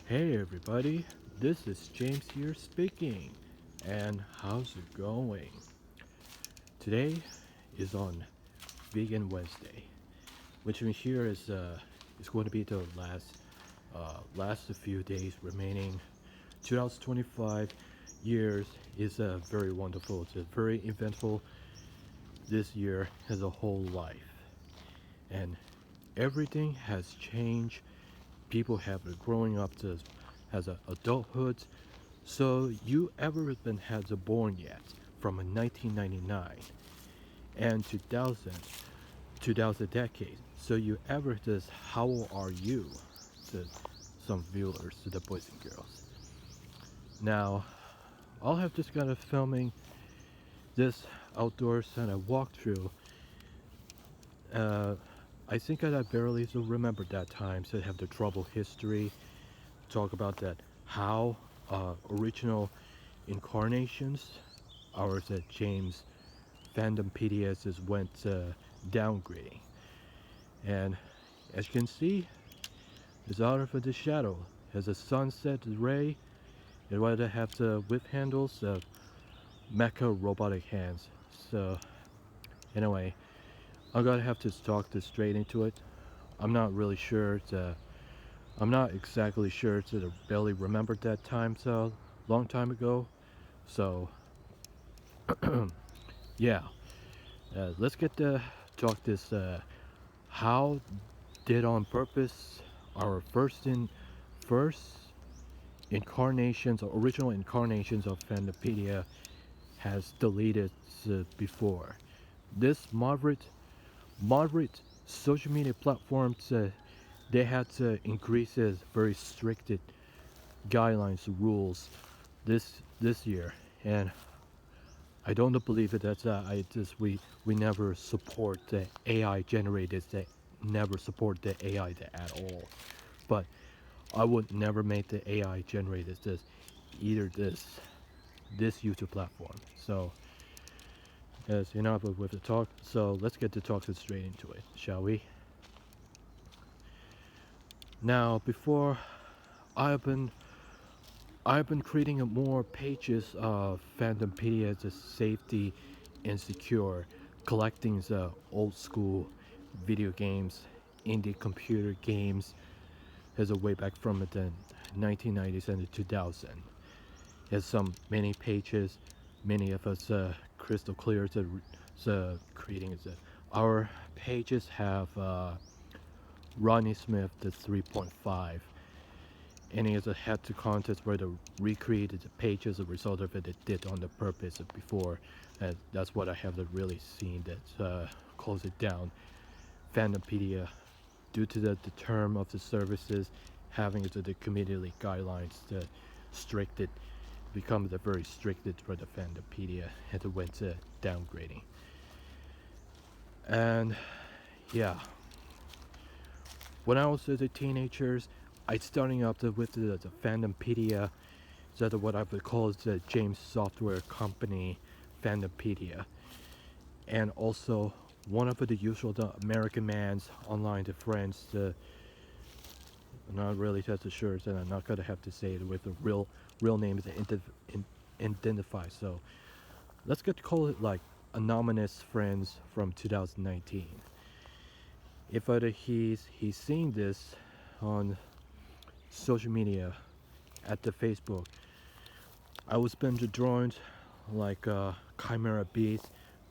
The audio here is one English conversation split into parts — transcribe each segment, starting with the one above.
Hey everybody, this is James here speaking. And how's it going? Today is on Vegan Wednesday, which means here is going to be the last few days remaining. 2025 years is very wonderful. It's a very eventful this year as a whole life, and everything has changed. People have been growing up to as a adulthood. So you ever been has a born yet from a 1999 and 2000 decade. So you ever just how old are you to some viewers, to the boys and girls. Now I'll have just kind of filming this outdoors and I walked through. Uh, I think that I barely still remember that time, so I have the trouble history, talk about that how original incarnations, ours at James Fandompedia just went downgrading. And as you can see, it's out of the shadow. Has a sunset ray, and what I have the whip handles, mecha robotic hands. So anyway, I'm gonna have to talk this straight into it. I'm not really sure. I'm not exactly sure to barely remembered that time so long time ago. So yeah, let's get to talk this. How did on purpose our first incarnations or original incarnations of Fandompedia has deleted before. This moderate social media platforms they had to increase its very strict guidelines rules this year, and I don't believe it. That's I just we never support the AI generated. They never support the AI at all. But I would never make the AI generated either this YouTube platform. So as enough with the talk. So let's get to talking straight into it, shall we? Now before I've been I've been creating more pages of Fandompedia as a safety and secure, collecting the old school video games, indie computer games, as a way back from the 1990s and the 2000s. Has some many pages, many of us crystal clear creating our pages have Ronnie Smith the 3.5. Any of the head to contest where the recreated the page as a result of it did on the purpose of before. And that's what I have really seen that close it down. Fandompedia, due to the term of the services having the community guidelines, the stricted become the very stricted for the Fandompedia and it went downgrading. And yeah, when I was a teenagers, I starting up with the Fandompedia, that what I would call the James Software Company Fandompedia, and also one of the usual the American man's online to friends. I'm not really that sure, and I'm not gonna have to say it with the real name to identify. So let's get to call it like anonymous friends from 2019. If he's seeing this on social media at the Facebook, I was been joined like Chimera Beast,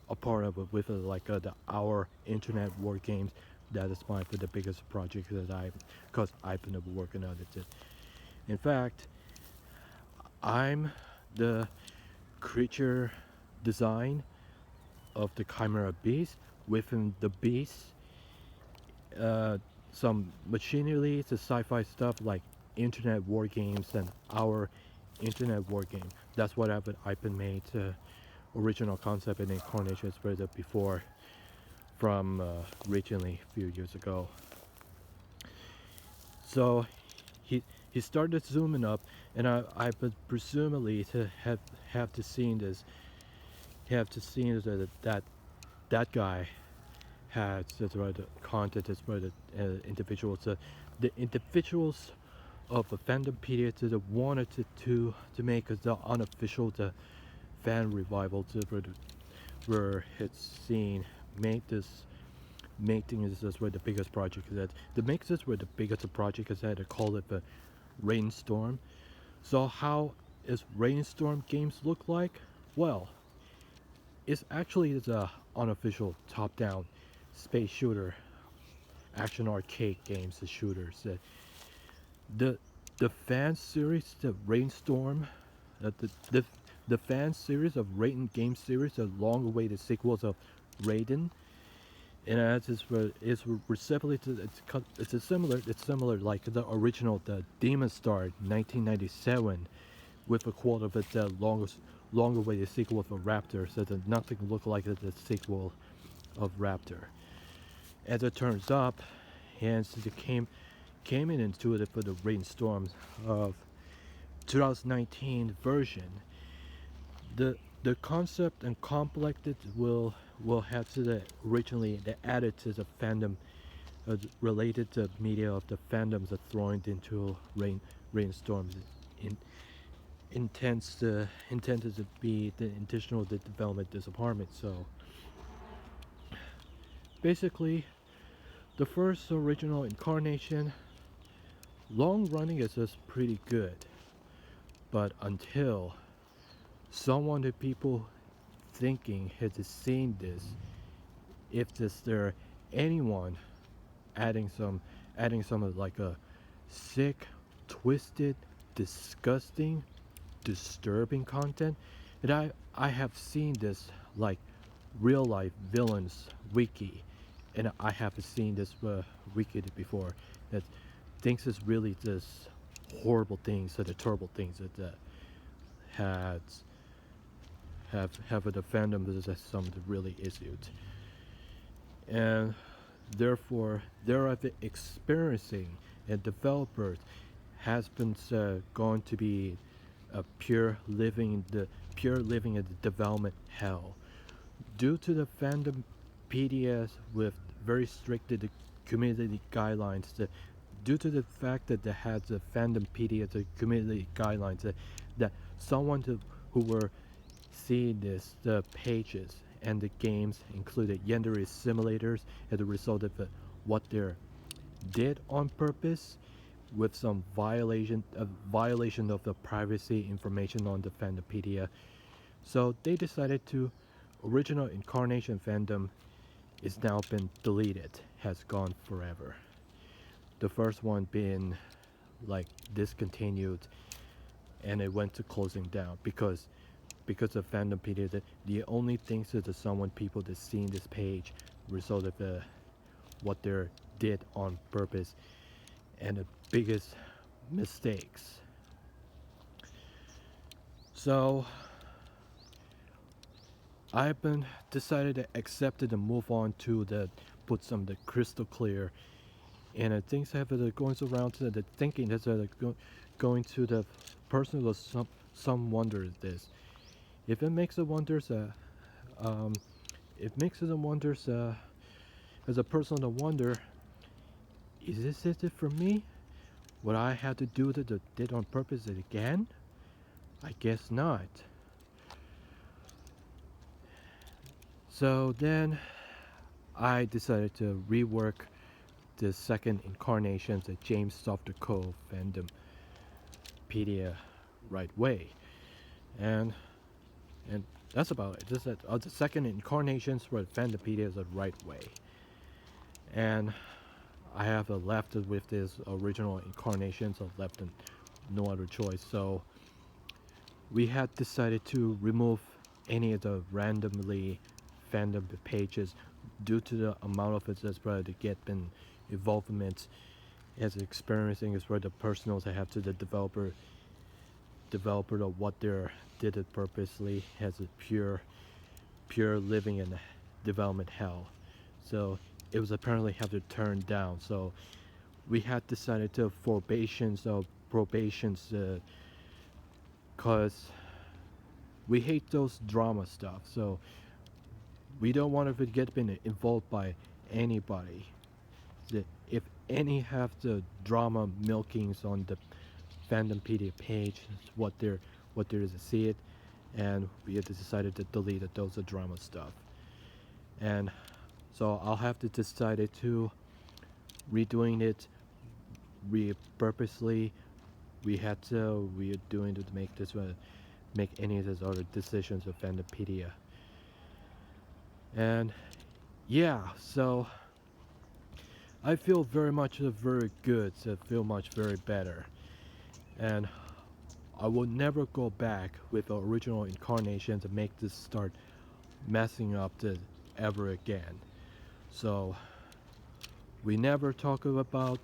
a part of it with the our internet war games. That is my the biggest project that cause I've been working on it. In fact, I'm the creature design of the Chimera Beast within the beast. Uh, some machinery, the sci-fi stuff like internet war games and our internet war game. That's what I've been made original concept and incarnation spread up before from originally a few years ago. So he he started zooming up, and I but presumably to have to seen this have to seen that guy had the content as well the individuals the individuals of a Fandompedia that wanted to make the unofficial the fan revival to where it's seen made this making this where the biggest project is that the makes this where the biggest project is that they call it the Rainstorm. So how is Rainstorm games look like? Well, it's actually the unofficial top-down space shooter action arcade games, the shooters. The the fan series, the Rainstorm, the fan series of Raiden game series, the long-awaited sequels of Raiden, and as is receptively to it's similar like the original the Demon Star 1997 with a quote of it the long-awaited sequel of a Raptor, so that nothing looked like the sequel of Raptor. As it turns up, and since it came in intuitive for the Rainstorm of 2019 version, the concept and complex it will have to the originally the added to the fandom related to media of the fandoms are thrown into Rainstorms in intended to be the additional the development department. So basically the first original incarnation long running is just pretty good, but until someone that people thinking has seen this, if this there anyone adding some of like a sick, twisted, disgusting, disturbing content, and I have seen this like real life villains wiki, and I have seen this wiki before that thinks it's really this horrible things, the terrible things that has have the fandom that has some of the really issues, and therefore there are the experiencing and developers has been going to be a pure living in the development hell due to the fandom PDS with very strict community guidelines. Due to the fact that they had the fandom PDS the community guidelines that someone who were seeing this the pages and the games included yandere simulators as a result of what they did on purpose with some violation of the privacy information on the Fandompedia. So they decided to original incarnation fandom is now been deleted, has gone forever. The first one being like discontinued and it went to closing down because of Fandompedia that the only things that the someone people that seen this page result of what they did on purpose and the biggest mistakes. So I've been decided to accept it and move on to the put some the crystal clear and things have going around to the thinking that's going to the personal some wonder this if it makes it wonders um, it makes it wonders as a person to wonder, is this it for me? Would I have to do the did on purpose again? I guess not. So then I decided to rework the second incarnations of James Softer Co. Fandompedia right way. And that's about it. Just that the second incarnations for Fandompedia is the right way. And I have left with this original incarnation, so left no other choice. So we had decided to remove any of the randomly fandom pages due to the amount of it that's probably to get been involvement as experiencing is where the personals I have to the developer of what they did it purposely as a pure living in development hell. So it was apparently have to turn down. So we had decided to probations cause we hate those drama stuff. So we don't want to get been involved by anybody. If any have the drama milkings on Fandompedia page, what there is to see it, and we had decided to delete those drama stuff. And so I'll have to decide to redoing it purposely. We are doing to make this make any of those other decisions of Fandompedia. And yeah, so I feel very much very good. I feel much very better, and I will never go back with the original incarnation to make this start messing up this ever again. So we never talk about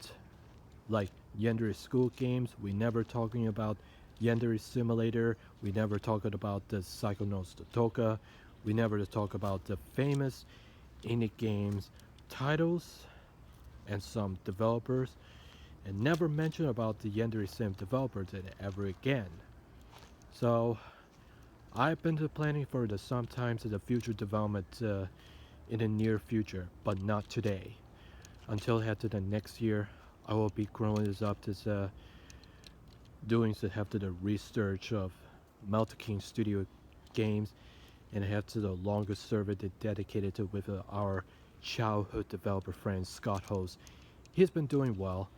like Yandere school games. We never talking about Yandere Simulator. We never talking about the Psychonauts Toka. We never talk about the famous indie games titles and some developers, and never mention about the Yandere Sim developers ever again. So I've been planning for the sometimes the future development in the near future, but not today. Until head to the next year, I will be growing this up to doing to have to the research of Malta King Studio games, and have to the longest server dedicated to with our childhood developer friend Scott Host. He's been doing well,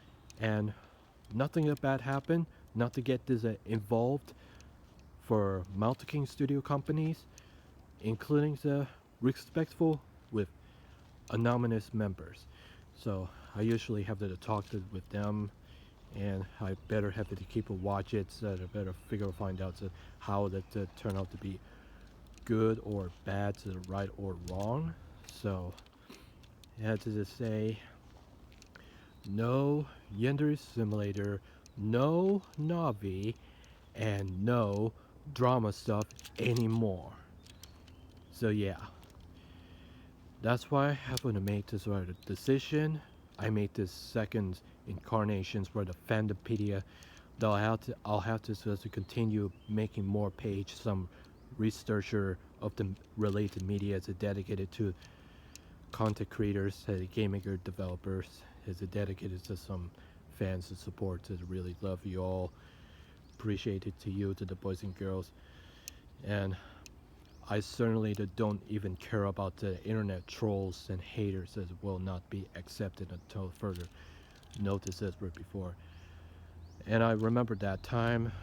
and nothing bad happened. Not to get this involved for Malta King Studio companies, including the respectful with anonymous members. So I usually have to talk with them, and I better have to keep a watch it, so I better find out how that turn out to be good or bad, to the right or wrong. So I had to just say no Yandere Simulator, no Navi, and no drama stuff anymore. So yeah, that's why I happen to make this sort of decision. I made this second incarnations for the Fandompedia. Though I'll have to just to continue making more page, some researcher of the related media is dedicated to content creators, game maker developers, is dedicated to some fans and support to really love you all. Appreciate it to you, to the boys and girls. And I certainly don't even care about the internet trolls and haters that will not be accepted until further notice as were before. And I remember that time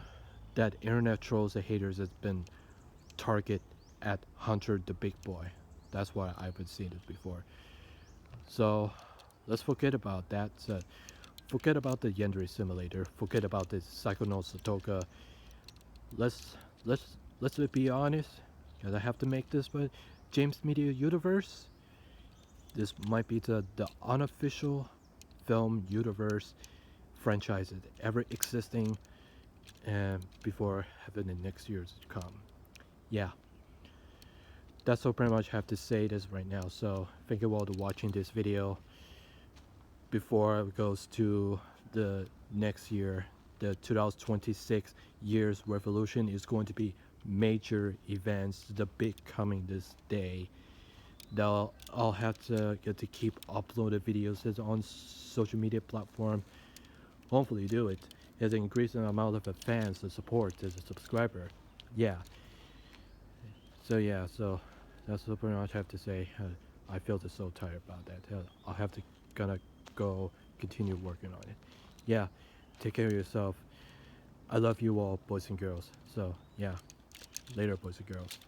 that internet trolls and haters has been target at Hunter the Big Boy. That's why I've been seeing it before. So let's forget about that. Forget about the Yandere Simulator. Forget about the Psychonauts Toka. Let's let's be honest. Because I have to make this, but James Media Universe. This might be the unofficial film universe franchise ever existing, and before having the next years to come. Yeah, that's all pretty much I have to say this right now. So thank you all for watching this video. Before it goes to the next year, the 2026 year's revolution is going to be major events, the big coming this day. I'll have to get to keep uploading videos on social media platform. Hopefully do it. As an increasing amount of fans to support as a subscriber. Yeah. So yeah, so that's what pretty much I have to say. I feel so tired about that. I'll have to gonna go continue working on it. Yeah, take care of yourself. I love you all, boys and girls. So yeah, later, boys and girls.